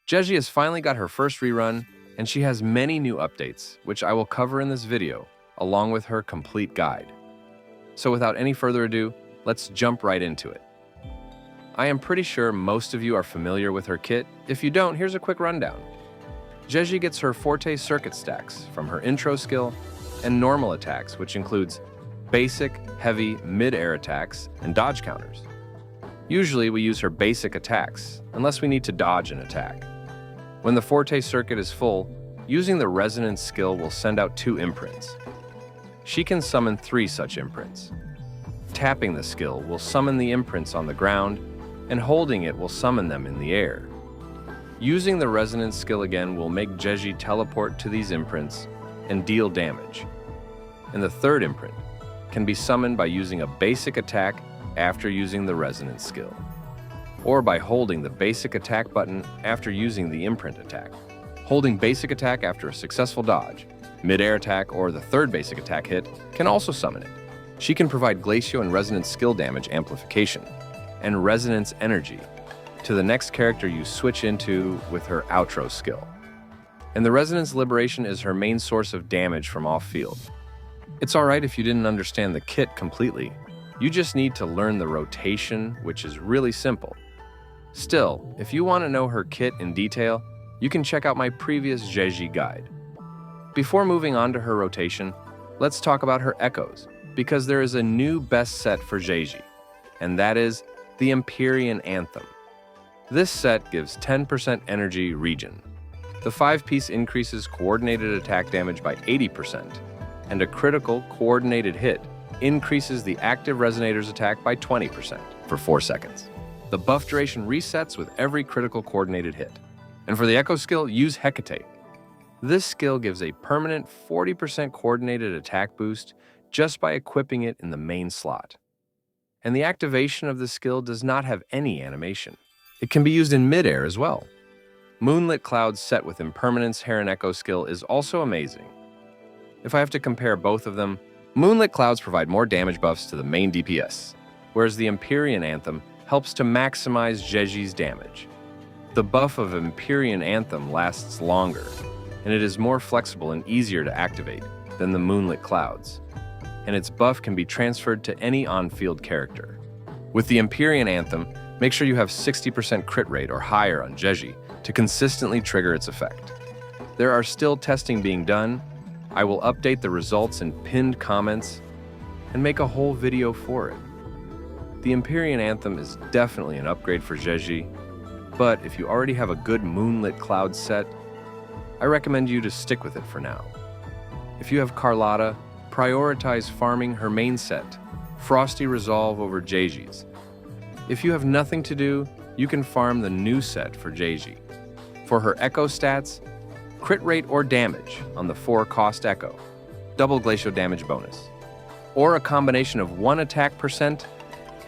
Zhezhi has finally got her first rerun, and she has many new updates, which I will cover in this video, along with her complete guide. So without any further ado, let's jump right into it. I am pretty sure most of you are familiar with her kit. If you don't, here's a quick rundown. Zhezhi gets her Forte circuit stacks from her intro skill and normal attacks, which includes basic, heavy, mid-air attacks, and dodge counters. Usually we use her basic attacks, unless we need to dodge an attack. When the Forte circuit is full, using the resonance skill will send out 2 imprints. She can summon 3 such imprints. Tapping the skill will summon the imprints on the ground, and holding it will summon them in the air. Using the resonance skill again will make Zhezhi teleport to these imprints and deal damage. And the 3rd imprint can be summoned by using a basic attack after using the resonance skill, or by holding the basic attack button after using the imprint attack. Holding basic attack after a successful dodge, mid-air attack, or the 3rd basic attack hit can also summon it. She can provide glacio and resonance skill damage amplification and resonance energy to the next character you switch into with her outro skill. And the resonance liberation is her main source of damage from off-field. It's alright if you didn't understand the kit completely. You just need to learn the rotation, which is really simple. Still, if you want to know her kit in detail, you can check out my previous Zhezhi guide. Before moving on to her rotation, let's talk about her echoes, because there is a new best set for Zhezhi, and that is the Empyrean Anthem. This set gives 10% energy regen. The 5-piece increases coordinated attack damage by 80%, and a critical coordinated hit increases the active resonator's attack by 20% for 4 seconds. The buff duration resets with every critical coordinated hit. And for the echo skill, use Hecate. This skill gives a permanent 40% coordinated attack boost just by equipping it in the main slot. And the activation of the skill does not have any animation. It can be used in mid-air as well. Moonlit Clouds set with Impermanence Heron Echo skill is also amazing. If I have to compare both of them, Moonlit Clouds provide more damage buffs to the main DPS, whereas the Empyrean Anthem helps to maximize Zhezhi's damage. The buff of Empyrean Anthem lasts longer, and it is more flexible and easier to activate than the Moonlit Clouds, and its buff can be transferred to any on-field character. With the Empyrean Anthem, make sure you have 60% crit rate or higher on Zhezhi to consistently trigger its effect. There are still testing being done. I will update the results in pinned comments and make a whole video for it. The Empyrean Anthem is definitely an upgrade for Zhezhi, but if you already have a good Moonlit Cloud set, I recommend you to stick with it for now. If you have Carlotta, prioritize farming her main set, Frosty Resolve over Zhezhi's. If you have nothing to do, you can farm the new set for Zhezhi. For her Echo stats, crit rate or damage on the 4-cost Echo, double glacio damage bonus, or a combination of 1 attack percent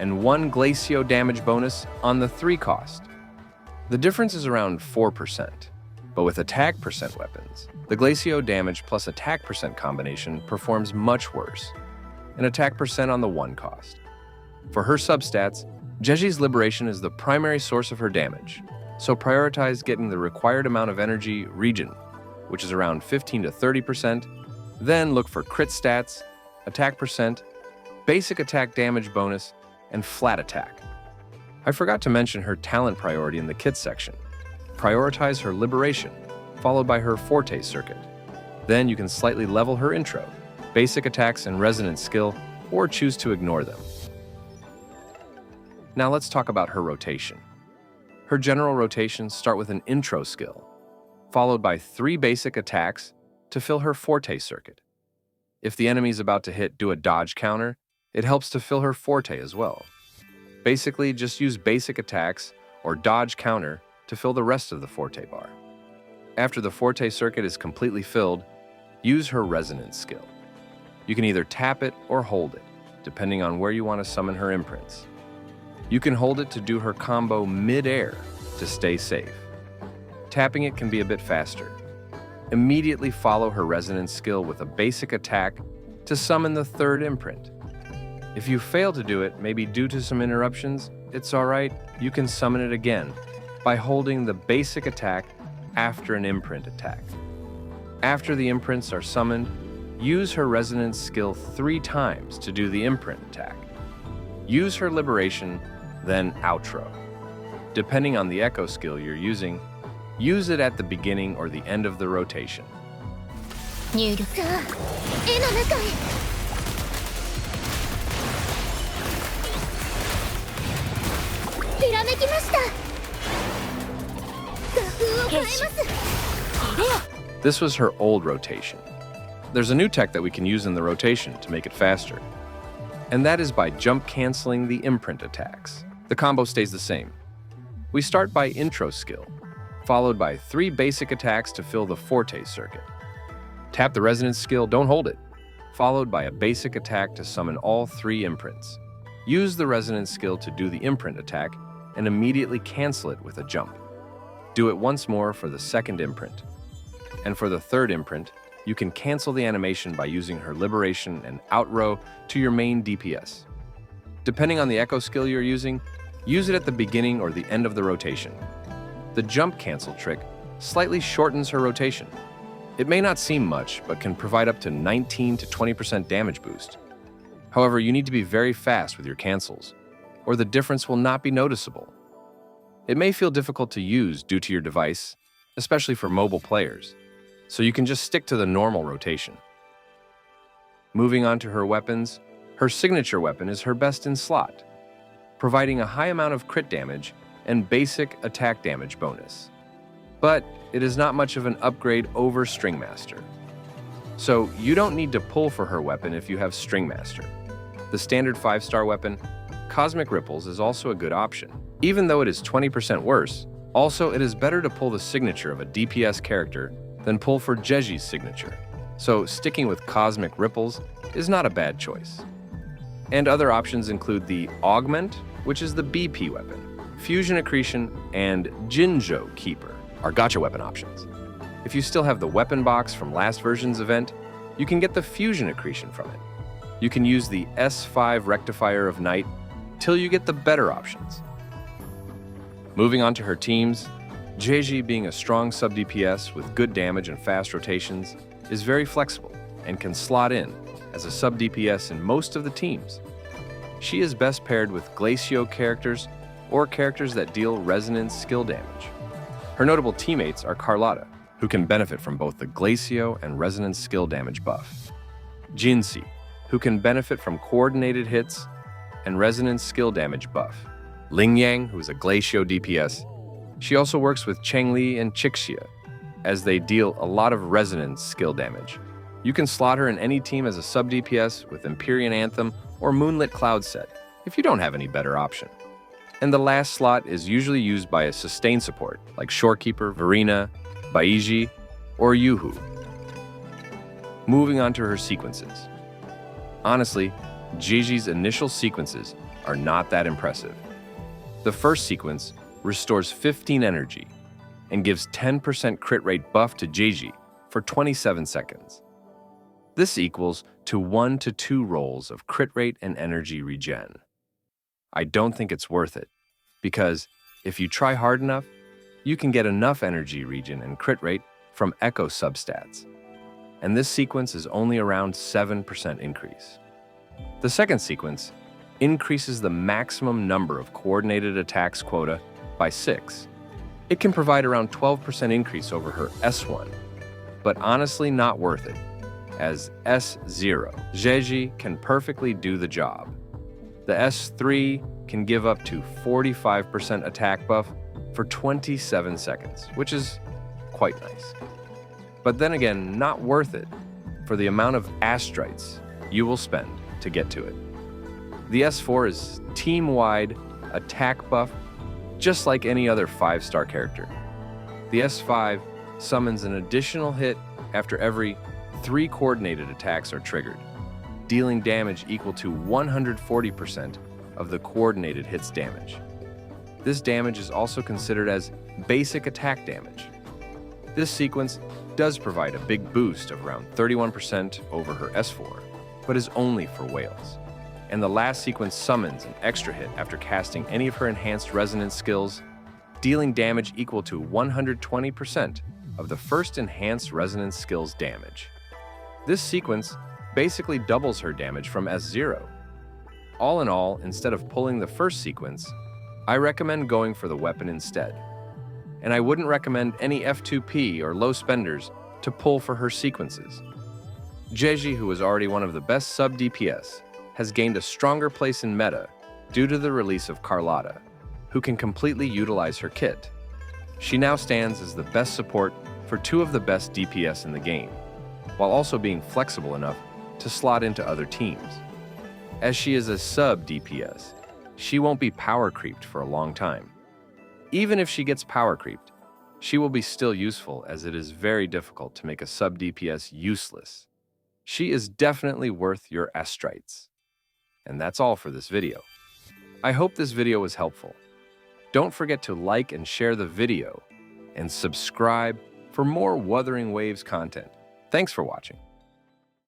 and 1 glacio damage bonus on the 3-cost. The difference is around 4%, but with attack percent weapons, the glacio damage plus attack percent combination performs much worse, an attack percent on the 1-cost. For her substats, Zhezhi's Liberation is the primary source of her damage, so prioritize getting the required amount of energy regen, which is around 15 to 30%, then look for crit stats, attack percent, basic attack damage bonus, and flat attack. I forgot to mention her talent priority in the kit section. Prioritize her Liberation, followed by her Forte circuit. Then you can slightly level her intro, basic attacks and resonance skill, or choose to ignore them. Now let's talk about her rotation. Her general rotations start with an intro skill, followed by 3 basic attacks to fill her Forte circuit. If the enemy is about to do a dodge counter, it helps to fill her Forte as well. Basically, just use basic attacks or dodge counter to fill the rest of the Forte bar. After the Forte circuit is completely filled, use her resonance skill. You can either tap it or hold it, depending on where you want to summon her imprints. You can hold it to do her combo mid-air to stay safe. Tapping it can be a bit faster. Immediately follow her resonance skill with a basic attack to summon the 3rd imprint. If you fail to do it, maybe due to some interruptions, it's alright, you can summon it again, by holding the basic attack after an imprint attack. After the imprints are summoned, use her resonance skill 3 times to do the imprint attack. Use her liberation, then outro. Depending on the echo skill you're using, use it at the beginning or the end of the rotation. 入力。さあ、絵の中へ。ひらめきました。画風を変えます。 This was her old rotation. There's a new tech that we can use in the rotation to make it faster, and that is by jump canceling the imprint attacks. The combo stays the same. We start by intro skill, followed by 3 basic attacks to fill the forte circuit. Tap the resonance skill, don't hold it, followed by a basic attack to summon all 3 imprints. Use the resonance skill to do the imprint attack and immediately cancel it with a jump. Do it once more for the second imprint. And for the third imprint, you can cancel the animation by using her liberation and outrow to your main DPS. Depending on the echo skill you're using, use it at the beginning or the end of the rotation. The jump cancel trick slightly shortens her rotation. It may not seem much, but can provide up to 19 to 20% damage boost. However, you need to be very fast with your cancels, or the difference will not be noticeable. It may feel difficult to use due to your device, especially for mobile players, so you can just stick to the normal rotation. Moving on to her weapons, her signature weapon is her best in slot, providing a high amount of crit damage and basic attack damage bonus. But it is not much of an upgrade over String Master. So you don't need to pull for her weapon if you have String Master. The standard 5-star weapon, Cosmic Ripples, is also a good option. Even though it is 20% worse, also it is better to pull the signature of a DPS character than pull for Zhezhi's signature. So sticking with Cosmic Ripples is not a bad choice. And other options include the Augment, which is the BP weapon, Fusion Accretion, and Jinzhou Keeper are gacha weapon options. If you still have the weapon box from last version's event, you can get the Fusion Accretion from it. You can use the S5 Rectifier of Night till you get the better options. Moving on to her teams, Zhezhi, being a strong sub-DPS with good damage and fast rotations, is very flexible and can slot in as a sub-DPS in most of the teams. She is best paired with Glacio characters or characters that deal resonance skill damage. Her notable teammates are Carlotta, who can benefit from both the Glacio and resonance skill damage buff, Jinxi, who can benefit from coordinated hits and resonance skill damage buff, Lingyang, who is a Glacio DPS. She also works with Chengli and Chixia, as they deal a lot of resonance skill damage. You can slot her in any team as a sub-DPS with Empyrean Anthem or Moonlit Cloud set, if you don't have any better option. And the last slot is usually used by a sustain support, like Shorekeeper, Verena, Baiji, or Yuhu. Moving on to her sequences. Honestly, Zhezhi's initial sequences are not that impressive. The first sequence restores 15 energy and gives 10% crit rate buff to Zhezhi for 27 seconds. This equals to 1 to 2 rolls of crit rate and energy regen. I don't think it's worth it, because if you try hard enough, you can get enough energy regen and crit rate from Echo substats, and this sequence is only around 7% increase. The second sequence increases the maximum number of coordinated attacks quota by 6. It can provide around 12% increase over her S1, but honestly not worth it, as S0, Zhezhi can perfectly do the job. The S3 can give up to 45% attack buff for 27 seconds, which is quite nice. But then again, not worth it for the amount of astrites you will spend to get to it. The S4 is team-wide attack buff, just like any other 5-star character. The S5 summons an additional hit after every 3 coordinated attacks are triggered, dealing damage equal to 140% of the coordinated hit's damage. This damage is also considered as basic attack damage. This sequence does provide a big boost of around 31% over her S4, but is only for whales. And the last sequence summons an extra hit after casting any of her enhanced resonance skills, dealing damage equal to 120% of the first enhanced resonance skill's damage. This sequence basically doubles her damage from S0. All in all, instead of pulling the first sequence, I recommend going for the weapon instead. And I wouldn't recommend any F2P or low spenders to pull for her sequences. Zhezhi, who is already one of the best sub-DPS, has gained a stronger place in meta due to the release of Carlotta, who can completely utilize her kit. She now stands as the best support for two of the best DPS in the game, while also being flexible enough to slot into other teams. As she is a sub-DPS, she won't be power creeped for a long time. Even if she gets power creeped, she will be still useful, as it is very difficult to make a sub-DPS useless. She is definitely worth your astrites. And that's all for this video. I hope this video was helpful. Don't forget to like and share the video, and subscribe for more Wuthering Waves content. Thanks for watching.